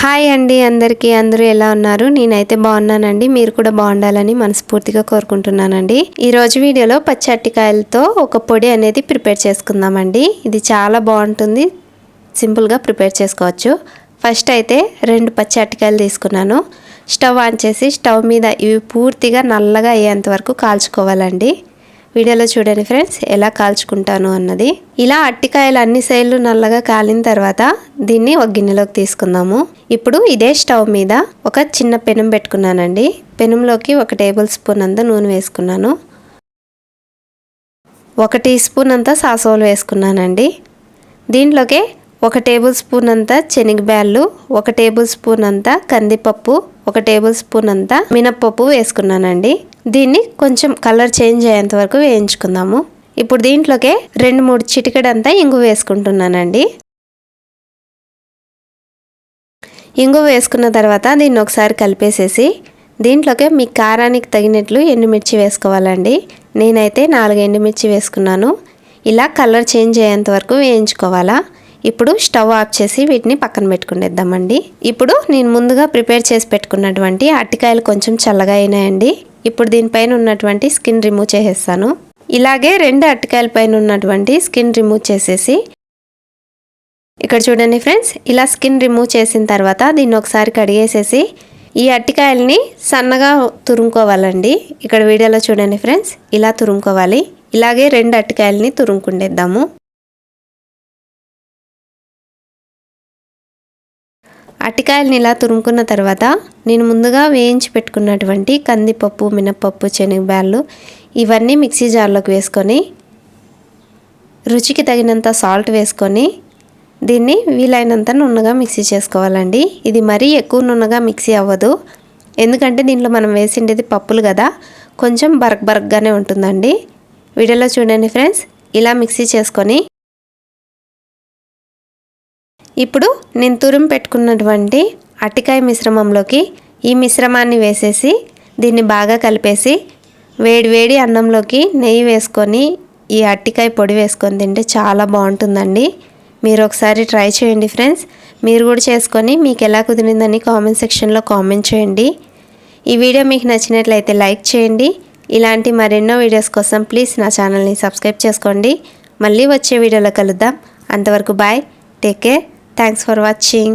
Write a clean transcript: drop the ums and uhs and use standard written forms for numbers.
Hi అండి అందరికీ అందరూ ఎలా ఉన్నారు? నేనైతే బాగున్నానండి. మీరు కూడా బాగుండాలని మనస్ఫూర్తిగా కోరుకుంటున్నానండి. ఈ రోజు వీడియోలో పచ్చి అరటికాయలతో ఒక పొడి అనేది ప్రిపేర్ చేసుకుందామండి. ఇది చాలా బాగుంటుంది, సింపుల్గా ప్రిపేర్ చేసుకోవచ్చు. ఫస్ట్ అయితే 2 పచ్చి అరటికాయలు తీసుకున్నాను. స్టవ్ ఆన్ చేసి స్టవ్ మీద ఇవి పూర్తిగా నల్లగా అయ్యేంత వరకు కాల్చుకోవాలండి. వీడియోలో చూడండి ఫ్రెండ్స్ ఎలా కాల్చుకుంటాను అన్నది. ఇలా అరటికాయలు అన్ని సైడ్లు నల్లగా కాలిన తర్వాత దీన్ని ఒక గిన్నెలోకి తీసుకుందాము. ఇప్పుడు ఇదే స్టవ్ మీద ఒక చిన్న పెనం పెట్టుకున్నానండి. పెనంలోకి 1 టేబుల్ స్పూన్ అంత నూనె వేసుకున్నాను. 1 టీ స్పూన్ అంత సాసోలు వేసుకున్నానండి. దీంట్లోకి 1 టేబుల్ స్పూన్ అంత శనగబ్యాళ్ళు, 1 టేబుల్ స్పూన్ అంత కందిపప్పు, 1 టేబుల్ స్పూన్ అంత మినప్పప్పు వేసుకున్నానండి. దీన్ని కొంచెం కలర్ చేంజ్ అయ్యేంత వరకు వేయించుకుందాము. ఇప్పుడు దీంట్లోకి 2-3 చిటికెడంతా ఇంగువ వేసుకుంటున్నానండి. ఇంగువ వేసుకున్న తర్వాత దీన్ని ఒకసారి కలిపేసేసి దీంట్లోకి మీ కారానికి తగినట్లు ఎండుమిర్చి వేసుకోవాలండి. నేనైతే 4 ఎండుమిర్చి వేసుకున్నాను. ఇలా కలర్ చేంజ్ అయ్యేంత వరకు వేయించుకోవాలా. ఇప్పుడు స్టవ్ ఆఫ్ చేసి వీటిని పక్కన పెట్టుకునేద్దామండి. ఇప్పుడు నేను ముందుగా ప్రిపేర్ చేసి పెట్టుకున్నటువంటి అరటికాయలు కొంచెం చల్లగా అయినాయండి. ఇప్పుడు దీనిపైన ఉన్నటువంటి స్కిన్ రిమూవ్ చేసేస్తాను. ఇలాగే 2 అరటికాయల పైన ఉన్నటువంటి స్కిన్ రిమూవ్ చేసేసి ఇక్కడ చూడండి ఫ్రెండ్స్, ఇలా స్కిన్ రిమూవ్ చేసిన తర్వాత దీన్ని ఒకసారి కడిగేసేసి ఈ అరటికాయలని సన్నగా తురుముకోవాలండి. ఇక్కడ వీడియోలో చూడండి ఫ్రెండ్స్, ఇలా తురుముకోవాలి. ఇలాగే 2 అరటికాయలని తురుముకుండేద్దాము. అరటికాయలని ఇలా తురుముకున్న తర్వాత నేను ముందుగా వేయించి పెట్టుకున్నటువంటి కందిపప్పు, మినప్పప్పు, శనగబ్యాళ్ళు ఇవన్నీ మిక్సీ జార్లోకి వేసుకొని రుచికి తగినంత సాల్ట్ వేసుకొని దీన్ని వీలైనంత నున్నగా మిక్సీ చేసుకోవాలండి. ఇది మరీ ఎక్కువ నున్నగా మిక్సీ అవ్వదు, ఎందుకంటే దీంట్లో మనం వేసిండేది పప్పులు కదా, కొంచెం బరగ్గానే ఉంటుందండి. వీడియోలో చూడండి ఫ్రెండ్స్, ఇలా మిక్సీ చేసుకొని ఇప్పుడు నేను తురిమి పెట్టుకున్నటువంటి అరటికాయ మిశ్రమంలోకి ఈ మిశ్రమాన్ని వేసేసి దీన్ని బాగా కలిపేసి వేడి అన్నంలోకి నెయ్యి వేసుకొని ఈ అరటికాయ పొడి వేసుకొని తింటే చాలా బాగుంటుందండి. మీరు ఒకసారి ట్రై చేయండి ఫ్రెండ్స్. మీరు కూడా చేసుకొని మీకు ఎలా కుదిరిందని కామెంట్ సెక్షన్లో కామెంట్ చేయండి. ఈ వీడియో మీకు నచ్చినట్లయితే లైక్ చేయండి. ఇలాంటి మరెన్నో వీడియోస్ కోసం ప్లీజ్ నా ఛానల్ని సబ్స్క్రైబ్ చేసుకోండి. మళ్ళీ వచ్చే వీడియోలో కలుద్దాం. అంతవరకు bye, take care. Thanks for watching.